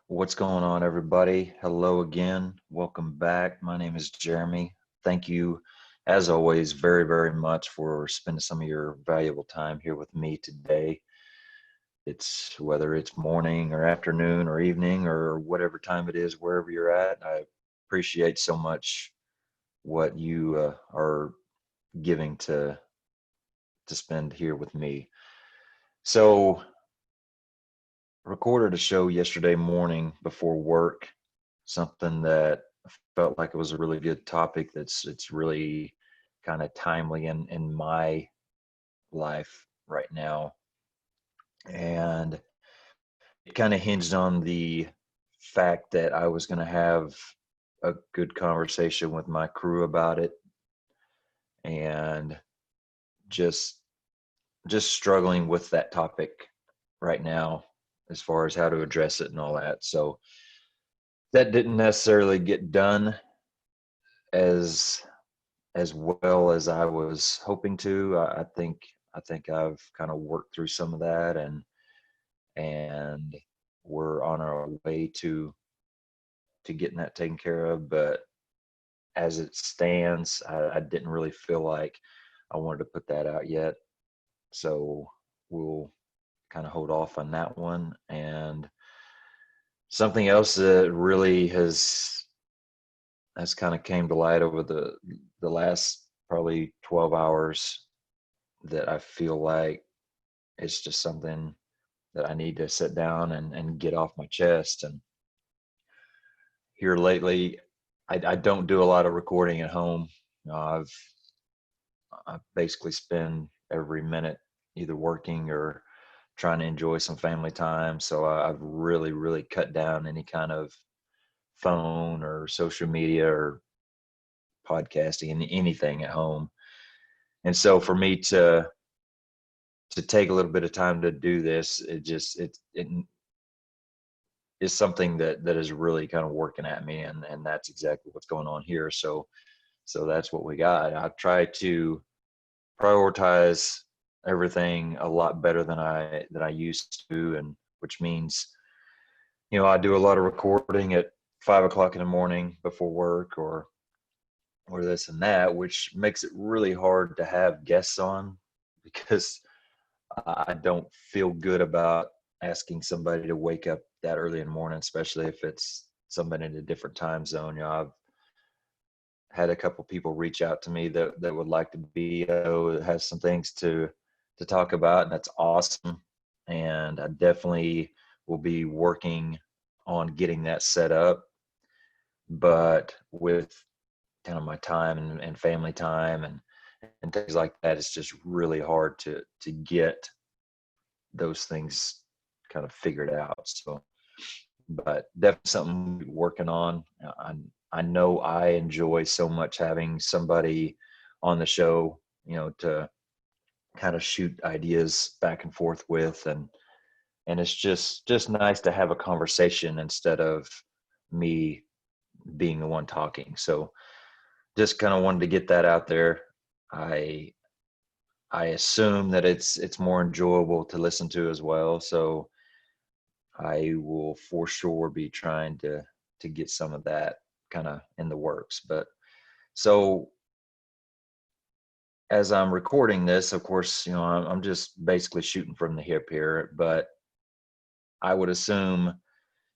What's going on, everybody? Hello again. Welcome back. My name is Jeremy. Thank you, as always, very, very much for spending some of your valuable time here with me today. It's whether it's morning or afternoon or evening or whatever time it is, wherever you're at. I appreciate so much what you are giving to spend here with me. So, recorded a show yesterday morning before work, something that felt like it was a really good topic it's really kind of timely in my life right now. And it kind of hinged on the fact that I was going to have a good conversation with my crew about it, and just just struggling with that topic right now as far as how to address it and all that. So that didn't necessarily get done as as well as I was hoping to. I think I've kind of worked through some of that, and we're on our way to getting that taken care of. But as it stands, I didn't really feel like I wanted to put that out yet. So we'll kind of hold off on that one. And something else that really has kind of came to light over the last probably 12 hours, that I feel like it's just something that I need to sit down and get off my chest. And here lately, I don't do a lot of recording at home. I basically spend every minute either working or trying to enjoy some family time. So I've really, really cut down any kind of phone or social media or podcasting and anything at home. And so for me to take a little bit of time to do this, it is something that is really kind of working at me, and that's exactly what's going on here. So that's what we got. I try to prioritize everything a lot better than I used to, and which means, I do a lot of recording at 5 o'clock in the morning before work, or this and that, which makes it really hard to have guests on, because I don't feel good about asking somebody to wake up that early in the morning, especially if it's somebody in a different time zone. I've had a couple people reach out to me that would like to be, that has some things to talk about, and that's awesome. And I definitely will be working on getting that set up. But with kind of my time and family time and things like that, it's just really hard to get those things kind of figured out. So, but definitely something we're working on. I know I enjoy so much having somebody on the show, to kind of shoot ideas back and forth with, and it's just nice to have a conversation instead of me being the one talking. So just kind of wanted to get that out there. I I assume that it's more enjoyable to listen to as well. So I will for sure be trying to get some of that kind of in the works. But so as I'm recording this, of course, I'm just basically shooting from the hip here. But I would assume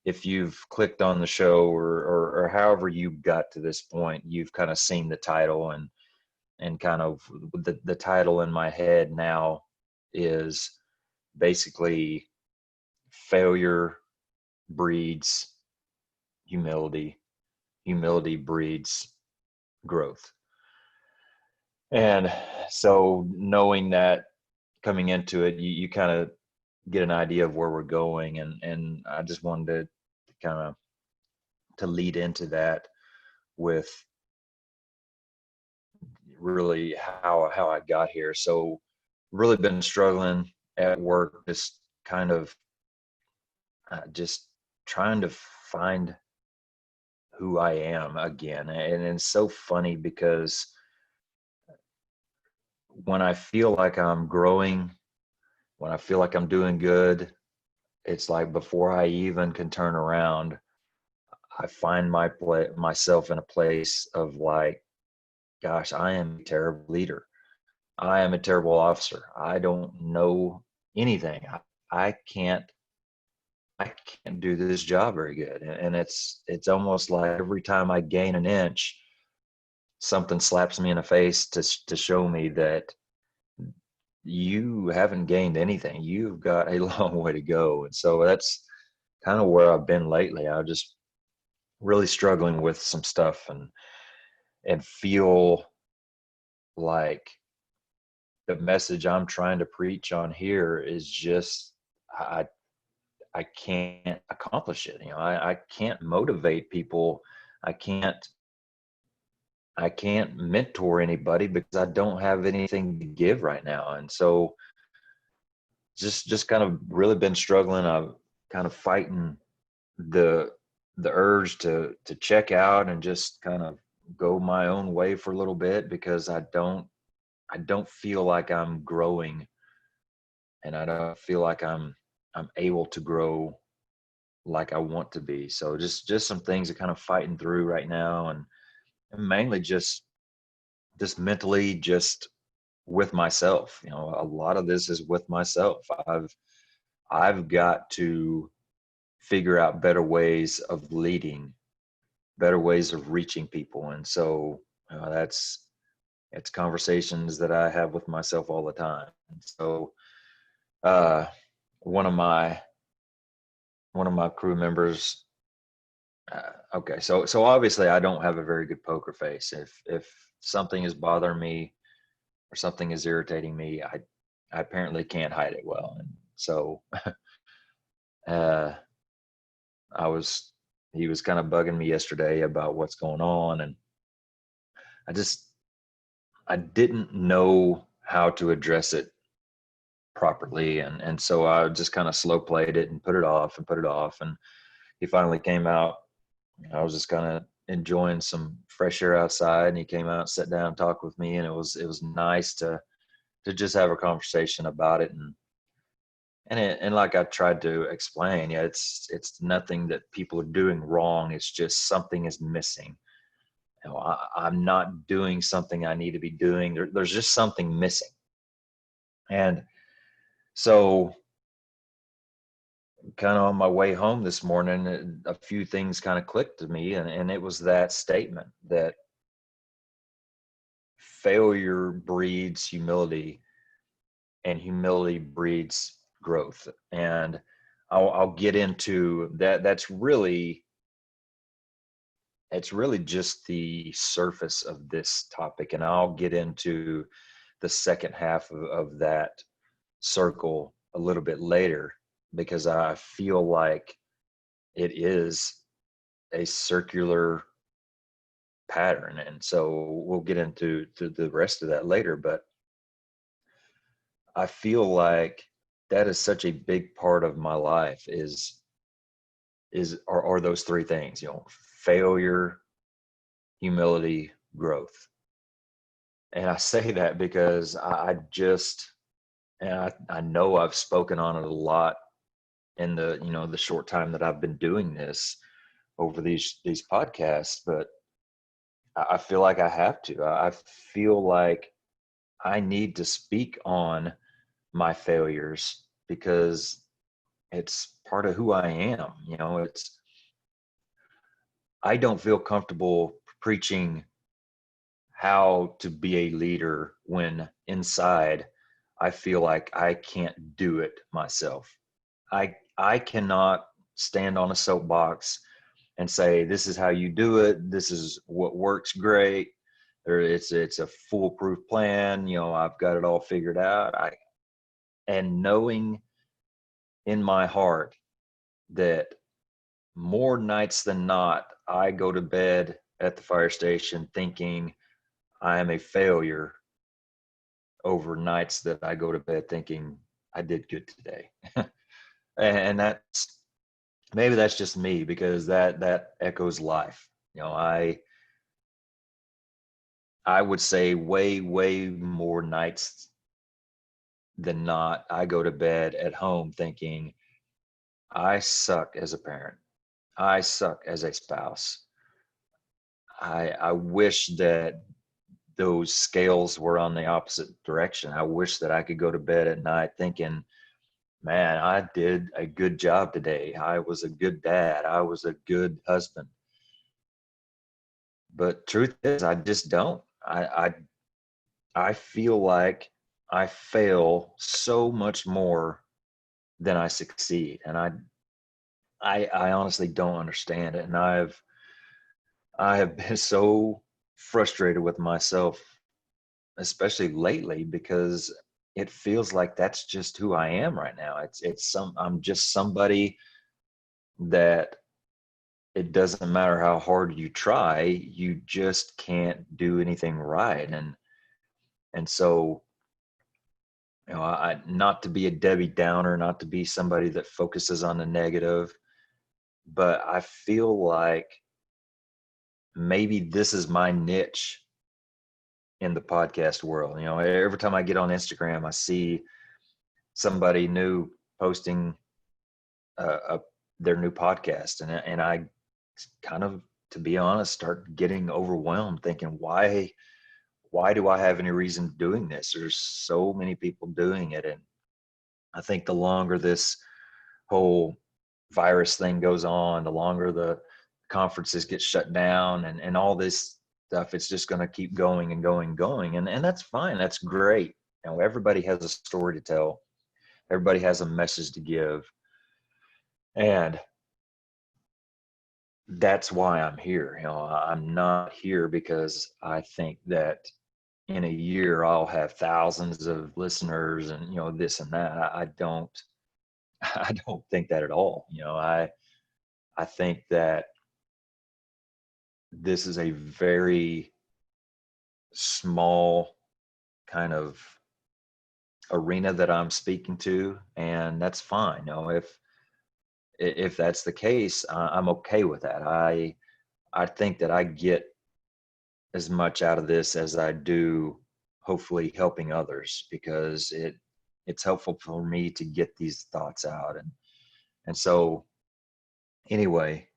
if you've clicked on the show, or however you got to this point, you've kind of seen the title, and kind of the title in my head now is basically failure breeds humility, humility breeds growth. And so knowing that coming into it, you kind of get an idea of where we're going, and I just wanted to kind of to lead into that with really how I got here. So really been struggling at work, just kind of just trying to find who I am again. And it's so funny because when I feel like I'm growing, when I feel like I'm doing good, it's like before I even can turn around, I find myself in a place of like, gosh, I am a terrible leader. I am a terrible officer. I don't know anything. I can't I can't do this job very good. And it's almost like every time I gain an inch, something slaps me in the face to show me that you haven't gained anything. You've got a long way to go. And so that's kind of where I've been lately. I'm just really struggling with some stuff and feel like the message I'm trying to preach on here is just I I can't accomplish it. You know, I can't motivate people. I can't I can't mentor anybody because I don't have anything to give right now. And so just kind of really been struggling. I've kind of fighting the the urge to check out and just kind of go my own way for a little bit because I don't feel like I'm growing, and I don't feel like I'm able to grow like I want to be. So just some things that kind of fighting through right now, and mainly just mentally, just with myself. You know, a lot of this is with myself. I've got to figure out better ways of leading, better ways of reaching people, and so that's it's conversations that I have with myself all the time. And so uh, one of my one of my crew members. Okay, so obviously I don't have a very good poker face. If something is bothering me or something is irritating me, I apparently can't hide it well. And so uh, I was he was kind of bugging me yesterday about what's going on, and I just I didn't know how to address it properly, and so I just kind of slow played it and put it off and put it off, and he finally came out. I was just kind of enjoying some fresh air outside, and he came out, sat down, talked with me, and it was nice to just have a conversation about it. And like I tried to explain, yeah, it's nothing that people are doing wrong. It's just something is missing. You know, I'm not doing something I need to be doing. There's just something missing. And so, kind of on my way home this morning, a few things kind of clicked to me, and it was that statement that failure breeds humility and humility breeds growth. And I'll get into that. It's really just the surface of this topic, and I'll get into the second half of that circle a little bit later, because I feel like it is a circular pattern. And so we'll get into the rest of that later. But I feel like that is such a big part of my life are those three things, you know: failure, humility, growth. And I say that because I just and I know I've spoken on it a lot in the short time that I've been doing this over these podcasts, but I feel like I have to. I feel like I need to speak on my failures because it's part of who I am. You know, I don't feel comfortable preaching how to be a leader when inside I feel like I can't do it myself. I cannot stand on a soapbox and say, this is how you do it, this is what works great, or it's a foolproof plan, you know, I've got it all figured out. I and knowing in my heart that more nights than not I go to bed at the fire station thinking I am a failure over nights that I go to bed thinking I did good today. And that's maybe that's just me, because that echoes life. You know, I would say way more nights than not I go to bed at home thinking I suck as a parent. I suck as a spouse. I wish that those scales were on the opposite direction. I wish that I could go to bed at night thinking, man, I did a good job today. I was a good dad. I was a good husband. But truth is, I just don't. I feel like I fail so much more than I succeed, and I honestly don't understand it. And I have been so frustrated with myself, especially lately, because it feels like that's just who I am right now. I'm just somebody that it doesn't matter how hard you try, you just can't do anything right. And so, I not to be a Debbie Downer, not to be somebody that focuses on the negative, but I feel like maybe this is my niche in the podcast world. Every time I get on Instagram, I see somebody new posting uh, their new podcast, and I kind of, to be honest, start getting overwhelmed, thinking, why do I have any reason doing this? There's so many people doing it, and I think the longer this whole virus thing goes on, the longer the conferences get shut down and all this stuff, it's just going to keep going and going and going. And that's fine. That's great. Everybody has a story to tell. Everybody has a message to give. And that's why I'm here. I'm not here because I think that in a year I'll have thousands of listeners and, this and that. I don't, I don't think that at all. I think that this is a very small kind of arena that I'm speaking to, and that's fine. If that's the case, I'm okay with that. I think that I get as much out of this as I do, hopefully helping others, because it's helpful for me to get these thoughts out. And so anyway,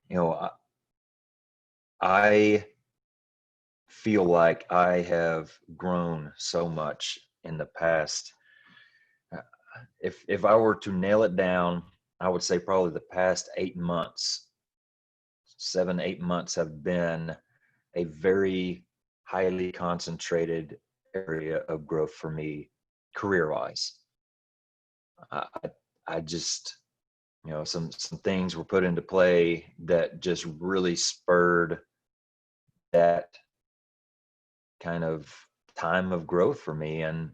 I feel like I have grown so much in the past. If I were to nail it down, I would say probably the past 8 months, 7, 8 months have been a very highly concentrated area of growth for me, career wise. I, I just, some things were put into play that just really spurred that kind of time of growth for me. And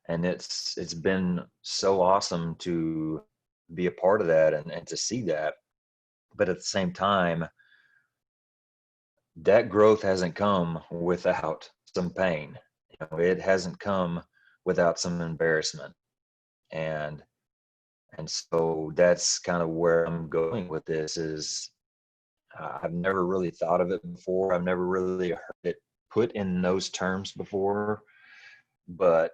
it's been so awesome to be a part of that and to see that. But at the same time, that growth hasn't come without some pain. It hasn't come without some embarrassment. And and so that's kind of where I'm going with this is I've never really thought of it before. I've never really heard it put in those terms before, but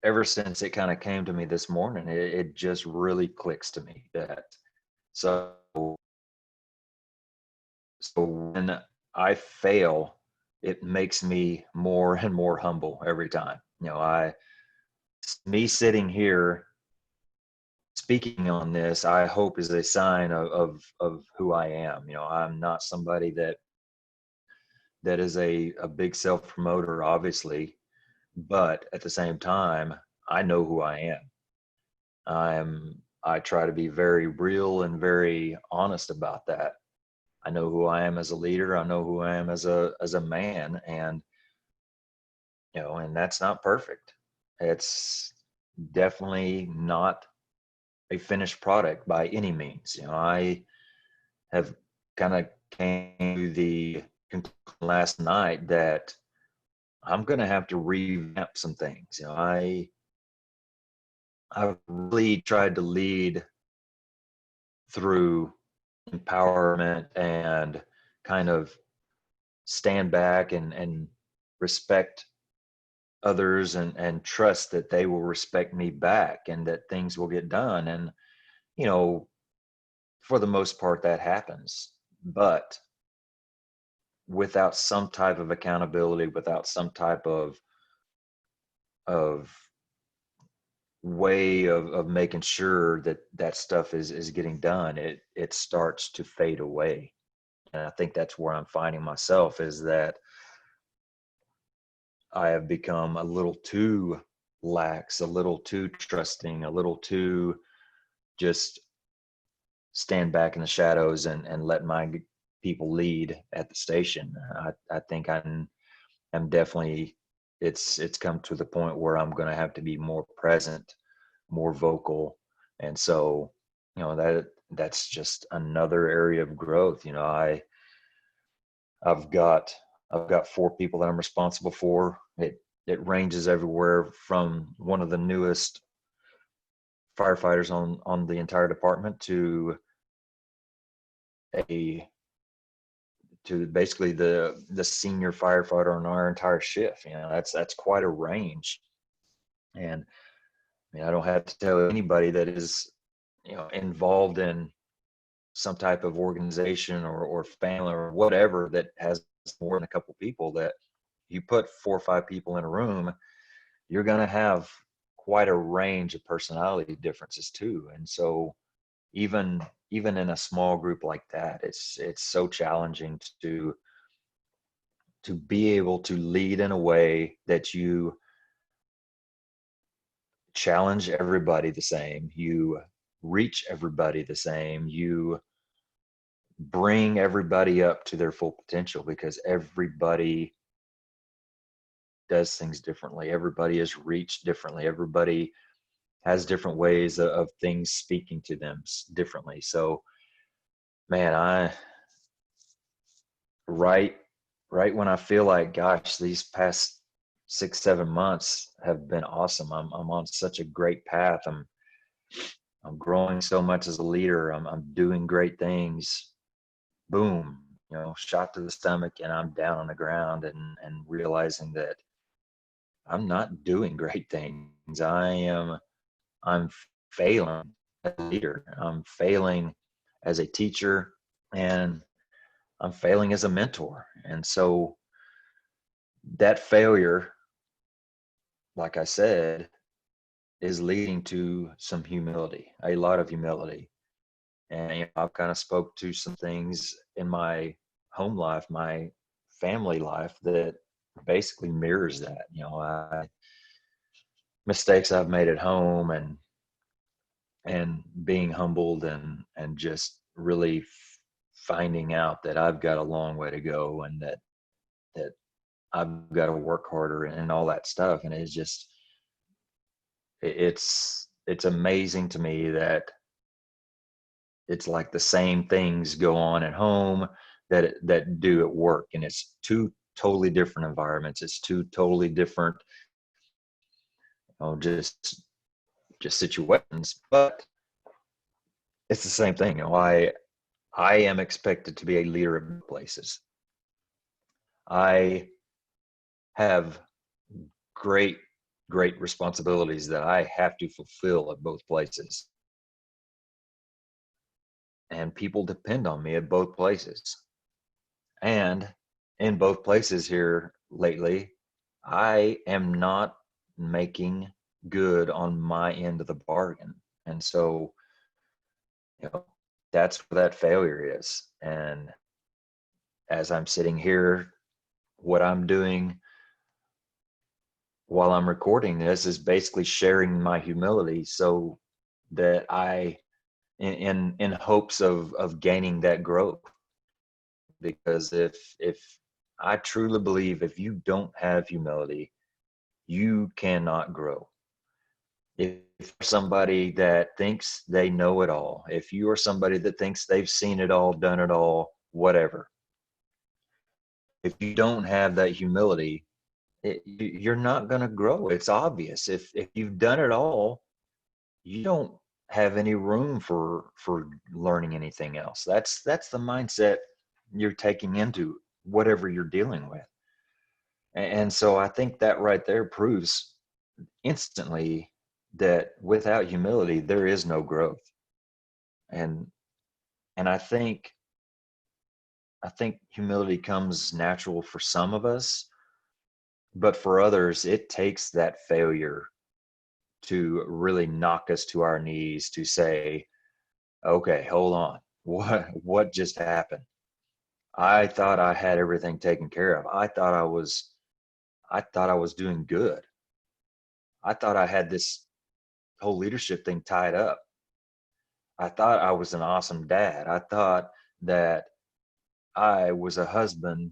ever since it kind of came to me this morning, it just really clicks to me that so so when I fail, it makes me more and more humble every time. Me sitting here speaking on this, I hope is a sign of who I am. I'm not somebody that is a big self promoter, obviously, but at the same time, I know who I am. I try to be very real and very honest about that. I know who I am as a leader. I know who I am as a man, and that's not perfect. It's definitely not a finished product by any means. I have kind of came to the conclusion last night that I'm going to have to revamp some things. I've really tried to lead through empowerment and kind of stand back and respect others and trust that they will respect me back and that things will get done. you know, for the most part that happens. But without some type of accountability, without some type of way of making sure that that stuff is getting done, it starts to fade away. And I think that's where I'm finding myself, is that I have become a little too lax, a little too trusting, a little too just stand back in the shadows and let my people lead at the station. I think I'm definitely, it's come to the point where I'm going to have to be more present, more vocal. And so, that's just another area of growth. I've got I've got 4 people that I'm responsible for. It ranges everywhere from one of the newest firefighters on the entire department a to basically the senior firefighter on our entire shift. That's quite a range. And I mean, I don't have to tell anybody that is, involved in some type of organization or family or whatever that has more than a couple people, that you put 4 or 5 people in a room, you're going to have quite a range of personality differences too. And so even in a small group like that, it's so challenging to be able to lead in a way that you challenge everybody the same, you reach everybody the same, you bring everybody up to their full potential, because everybody does things differently. Everybody is reached differently. Everybody has different ways of things speaking to them differently. So, man, right, right when I feel like, gosh, these past 6, 7 months have been awesome. I'm on such a great path. I'm growing so much as a leader. I'm doing great things. Boom, shot to the stomach, and I'm down on the ground and realizing that I'm not doing great things. I'm failing as a leader. I'm failing as a teacher, and I'm failing as a mentor. And so that failure, like I said, is leading to some humility, a lot of humility. And I've kind of spoke to some things in my home life, my family life, that basically mirrors that. Mistakes I've made at home, and being humbled, and just really finding out that I've got a long way to go, and that I've got to work harder, and all that stuff. And it's just it's amazing to me that it's like the same things go on at home that do at work, and it's two totally different environments. It's two totally different, just situations, but it's the same thing. I am expected to be a leader in places. I have great, great responsibilities that I have to fulfill at both places. And people depend on me at both places. And in both places here lately, I am not making good on my end of the bargain. And so, you know, that's where that failure is. And as I'm sitting here, what I'm doing while I'm recording this is basically sharing my humility, so that in hopes of gaining that growth. Because if I truly believe, if you don't have humility, you cannot grow. If you're somebody that thinks they know it all, if you are somebody that thinks they've seen it all, done it all, whatever, if you don't have that humility, you're not going to grow. It's obvious. If you've done it all, you don't have any room for learning anything else. That's the mindset you're taking into whatever you're dealing with. And so I think that right there proves instantly that without humility there is no growth. And and I think humility comes natural for some of us, but for others, it takes that failure to really knock us to our knees to say, okay, hold on. What just happened? I thought I had everything taken care of. I thought I was doing good. I thought I had this whole leadership thing tied up. I thought I was an awesome dad. I thought that I was a husband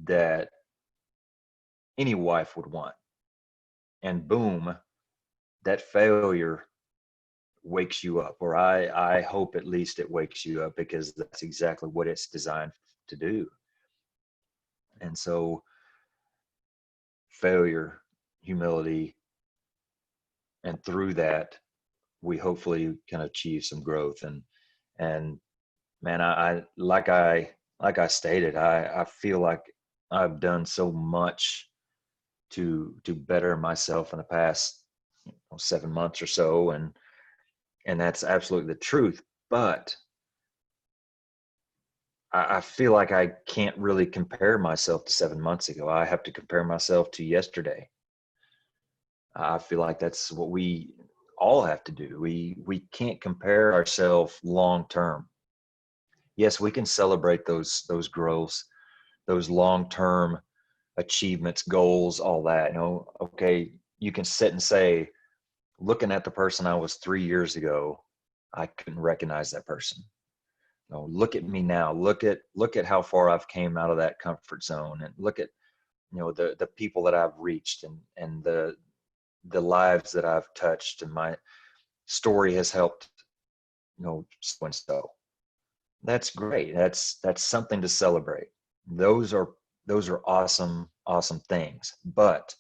that any wife would want. And boom, that failure wakes you up, or I hope at least it wakes you up, because that's exactly what it's designed to do. And so failure, humility, and through that we hopefully can achieve some growth. And man, I like I stated, I feel like I've done so much to better myself in the past 7 months or so, and that's absolutely the truth. But I feel like I can't really compare myself to 7 months ago. I have to compare myself to yesterday. I feel like that's what we all have to do. We can't compare ourselves long term. Yes, we can celebrate those growths, those long term achievements, goals, all that. Okay, you can sit and say, looking at the person I was 3 years ago, I couldn't recognize that person. Look at me now. Look at how far I've came out of that comfort zone, and look at the people that I've reached, and the lives that I've touched, and my story has helped so and so. That's great. That's something to celebrate. Those are those are awesome things. But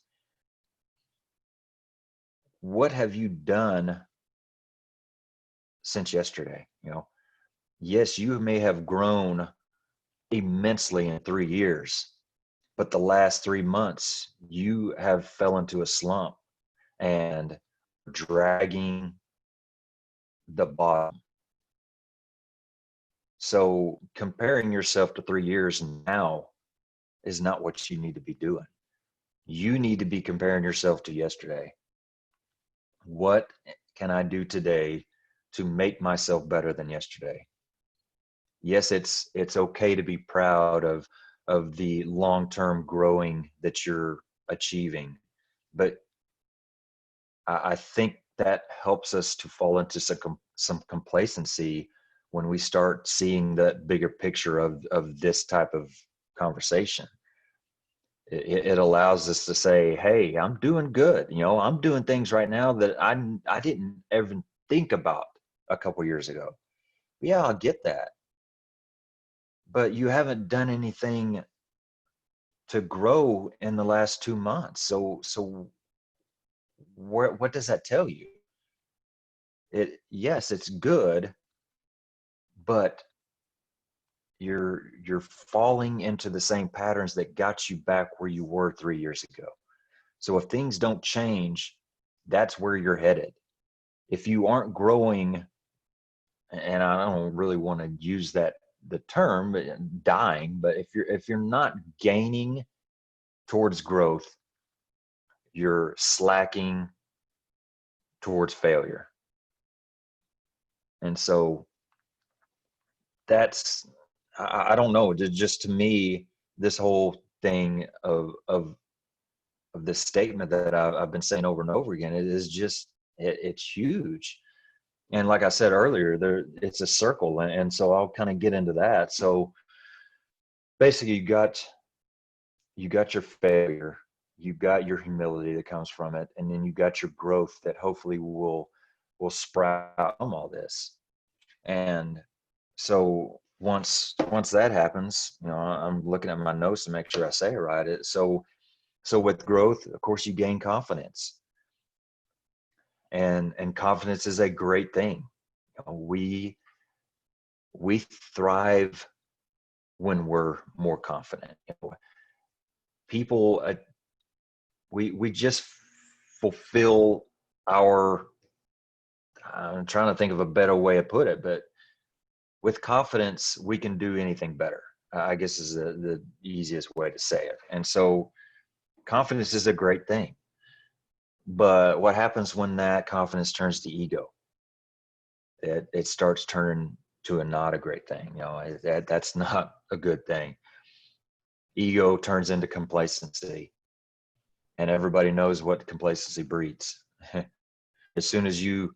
what have you done since yesterday? Yes, you may have grown immensely in 3 years, but the last 3 months you have fell into a slump and dragging the bottom. So comparing yourself to 3 years now is not what you need to be doing. You need to be comparing yourself to yesterday. What can I do today to make myself better than yesterday? Yes, it's okay to be proud of the long-term growing that you're achieving, but I think that helps us to fall into some complacency when we start seeing the bigger picture of this type of conversation. It allows us to say, hey, I'm doing good. I'm doing things right now that I didn't even think about a couple years ago. Yeah, I'll get that. But you haven't done anything to grow in the last 2 months. So what does that tell you? Yes, it's good, but you're falling into the same patterns that got you back where you were 3 years ago. So if things don't change, that's where you're headed. If you aren't growing, and I don't really want to use the term dying, but if you're not gaining towards growth, you're slacking towards failure. And so that's, I don't know, just to me, this whole thing of this statement that I've been saying over and over again, it is just, it's huge. And like I said earlier, it's a circle. And so I'll kind of get into that. So basically you got your failure, you got your humility that comes from it, and then you got your growth that hopefully will sprout from all this. And so once that happens, I'm looking at my notes to make sure I say it right. So with growth, of course, you gain confidence, and confidence is a great thing. We thrive when we're more confident. People, we just fulfill our I'm trying to think of a better way to put it, but with confidence, we can do anything better. I guess is the easiest way to say it. And so confidence is a great thing. But what happens when that confidence turns to ego? It starts turning to a not a great thing. That's not a good thing. Ego turns into complacency, and everybody knows what complacency breeds. as soon as you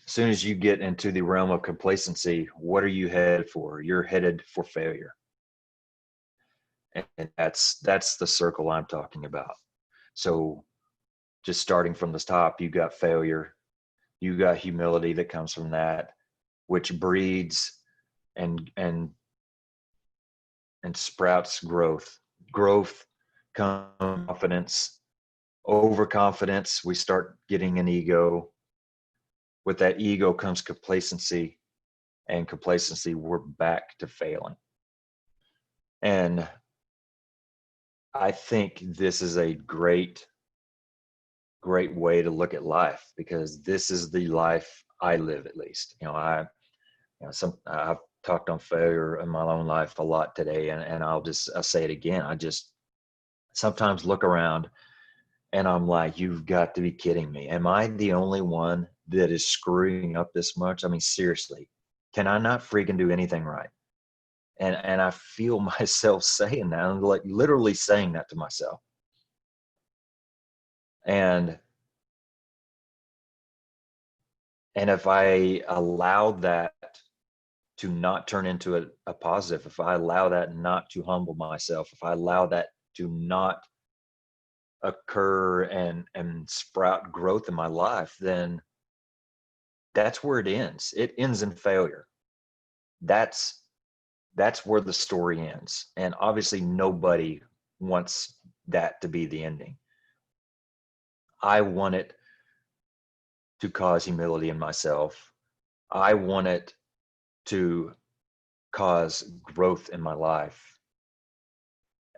as soon as you get into the realm of complacency, what are you headed for? You're headed for failure. And that's the circle I'm talking about. So just starting from the top, you got failure, you got humility that comes from that, which breeds and sprouts growth. Growth comes confidence. Overconfidence, we start getting an ego. With that ego comes complacency, and complacency, we're back to failing. And I think this is a great way to look at life, because this is the life I live, at least. I've talked on failure in my own life a lot today, and I'll say it again. I just sometimes look around and I'm like, you've got to be kidding me. Am I the only one that is screwing up this much? I mean, seriously, can I not freaking do anything right? And I feel myself saying that. I'm like literally saying that to myself. And if I allow that to not turn into a positive, if I allow that not to humble myself, if I allow that to not occur and sprout growth in my life, then that's where it ends. It ends in failure. That's where the story ends. And obviously nobody wants that to be the ending. I want it to cause humility in myself. I want it to cause growth in my life.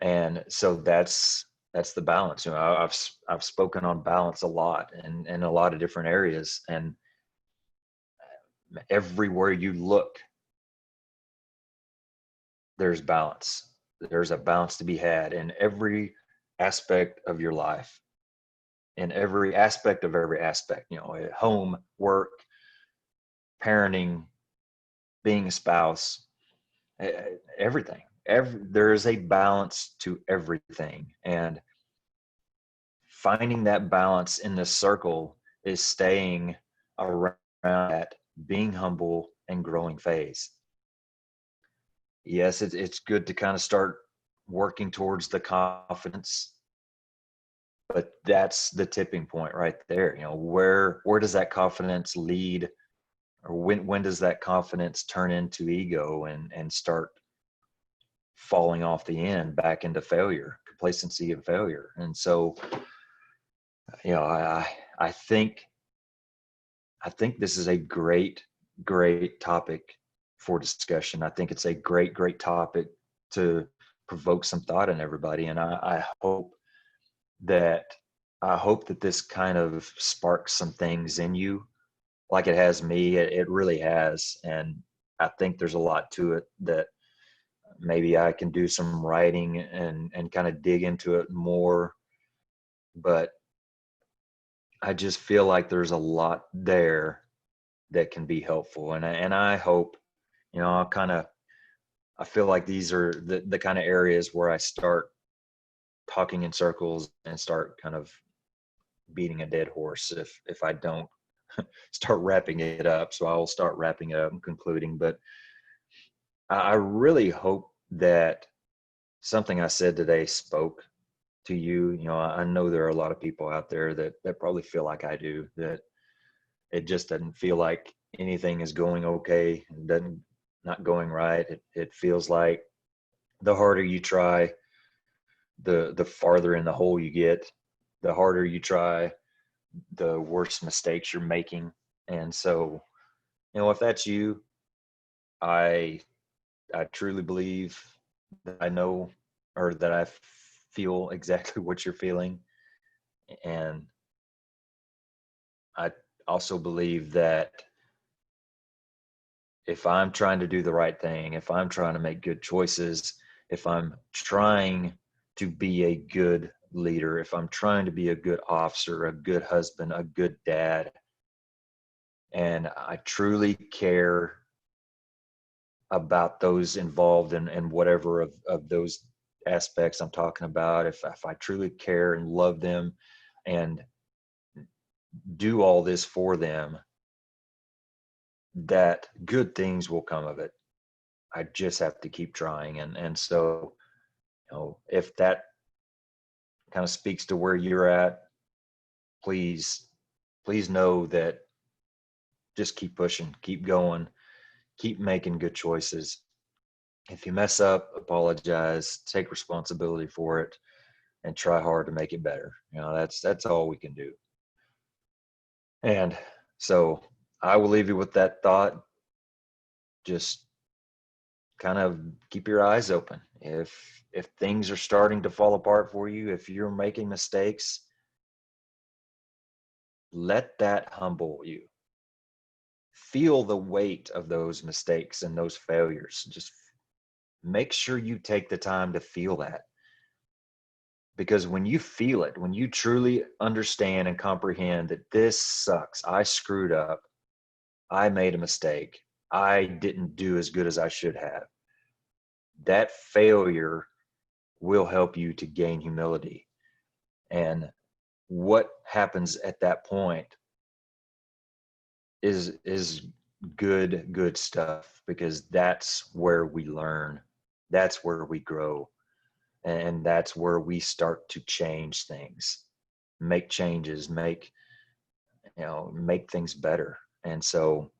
And so that's the balance. I've spoken on balance a lot and in a lot of different areas, and everywhere you look, there's balance. There's a balance to be had in every aspect of your life, in every aspect of every aspect, at home, work, parenting, being a spouse, everything. There is a balance to everything. And finding that balance in this circle is staying around that being humble and growing phase. Yes, it's good to kind of start working towards the confidence, but that's the tipping point right there. Where does that confidence lead, or when does that confidence turn into ego and start falling off the end back into failure, complacency and failure? And so, I think this is a great topic for discussion. I think it's a great topic to provoke some thought in everybody. And I hope that this kind of sparks some things in you, like it has me. It really has. And I think there's a lot to it that maybe I can do some writing and kind of dig into it more. But I just feel like there's a lot there that can be helpful. And I hope, I feel like these are the kind of areas where I start talking in circles and start kind of beating a dead horse if I don't start wrapping it up. So I'll start wrapping it up and concluding. But I really hope that something I said today spoke to you. I know there are a lot of people out there that probably feel like I do, that it just doesn't feel like anything is going okay and not going right. It feels like the harder you try, the farther in the hole you get. The harder you try, the worse mistakes you're making. And so, if that's you, I truly believe that I know, or that I feel exactly what you're feeling. And also believe that if I'm trying to do the right thing, if I'm trying to make good choices, if I'm trying to be a good leader, if I'm trying to be a good officer, a good husband, a good dad, and I truly care about those involved in whatever of those aspects I'm talking about, if I truly care and love them and do all this for them, that good things will come of it. I just have to keep trying. And so, if that kind of speaks to where you're at, please, please know that just keep pushing, keep going, keep making good choices. If you mess up, apologize, take responsibility for it, and try hard to make it better. That's all we can do. And so I will leave you with that thought. Just kind of keep your eyes open. If things are starting to fall apart for you, if you're making mistakes, let that humble you. Feel the weight of those mistakes and those failures. Just make sure you take the time to feel that. Because when you feel it, when you truly understand and comprehend that this sucks, I screwed up, I made a mistake, I didn't do as good as I should have, that failure will help you to gain humility. And what happens at that point is good stuff, because that's where we learn, that's where we grow, and that's where we start to change things, make changes, make things better. And so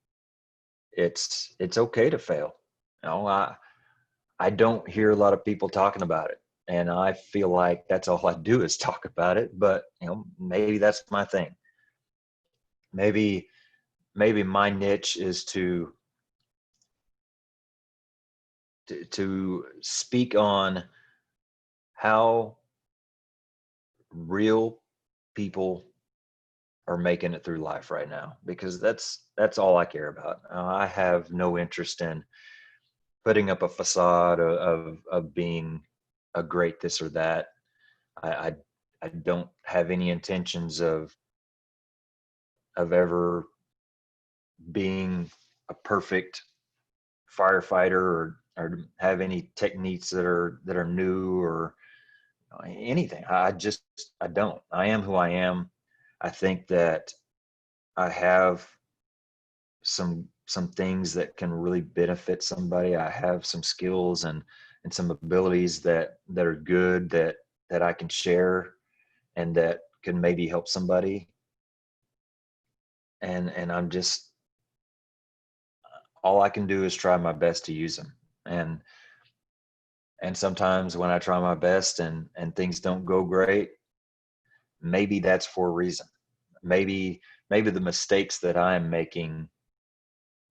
it's okay to fail. I don't hear a lot of people talking about it, and I feel like that's all I do is talk about it. But maybe that's my thing. Maybe my niche is to speak on how real people are making it through life right now, because that's all I care about. I have no interest in putting up a facade of being a great this or that. I, I I don't have any intentions of ever being a perfect firefighter, or have any techniques that are new, or anything. I don't. I am who I am. I think that I have some things that can really benefit somebody. I have some skills and some abilities that are good, that I can share, and that can maybe help somebody. And I'm just, all I can do is try my best to use them. And sometimes when I try my best and things don't go great, maybe that's for a reason. Maybe the mistakes that I'm making,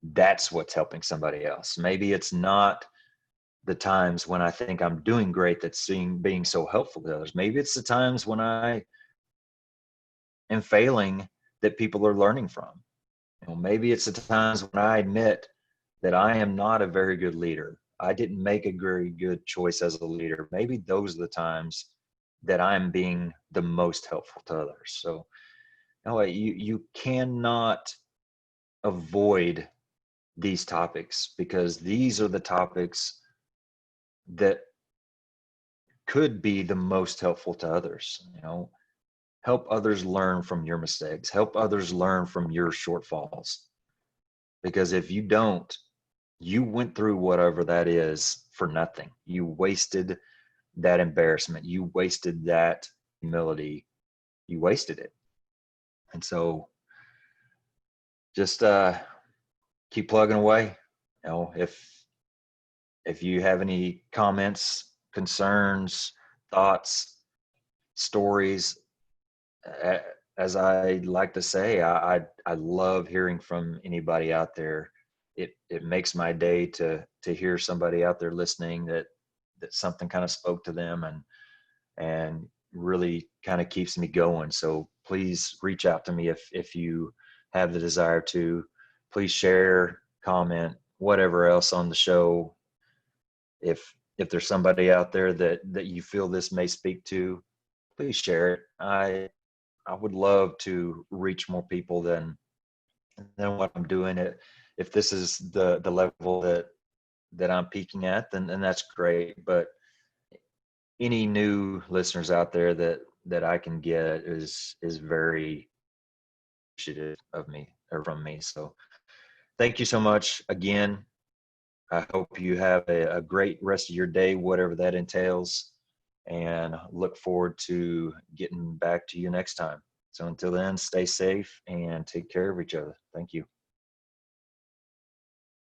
that's what's helping somebody else. Maybe it's not the times when I think I'm doing great that's being so helpful to others. Maybe it's the times when I am failing that people are learning from. Maybe it's the times when I admit that I am not a very good leader. I didn't make a very good choice as a leader. Maybe those are the times that I'm being the most helpful to others. So no, you cannot avoid these topics, because these are the topics that could be the most helpful to others. Help others learn from your mistakes, help others learn from your shortfalls. Because if you don't, you went through whatever that is for nothing. You wasted that embarrassment, you wasted that humility, you wasted it. And so just keep plugging away. If you have any comments, concerns, thoughts, stories, as I like to say, I love hearing from anybody out there. It makes my day to hear somebody out there listening, that something kind of spoke to them, and really kind of keeps me going. So please reach out to me if you have the desire to, please share, comment, whatever else on the show. If there's somebody out there that you feel this may speak to, please share it. I would love to reach more people than what I'm doing. It if this is the level that I'm peaking at, then that's great. But any new listeners out there that I can get is very appreciative of me or from me. So thank you so much again. I hope you have a great rest of your day, whatever that entails, and look forward to getting back to you next time. So until then, stay safe and take care of each other. Thank you.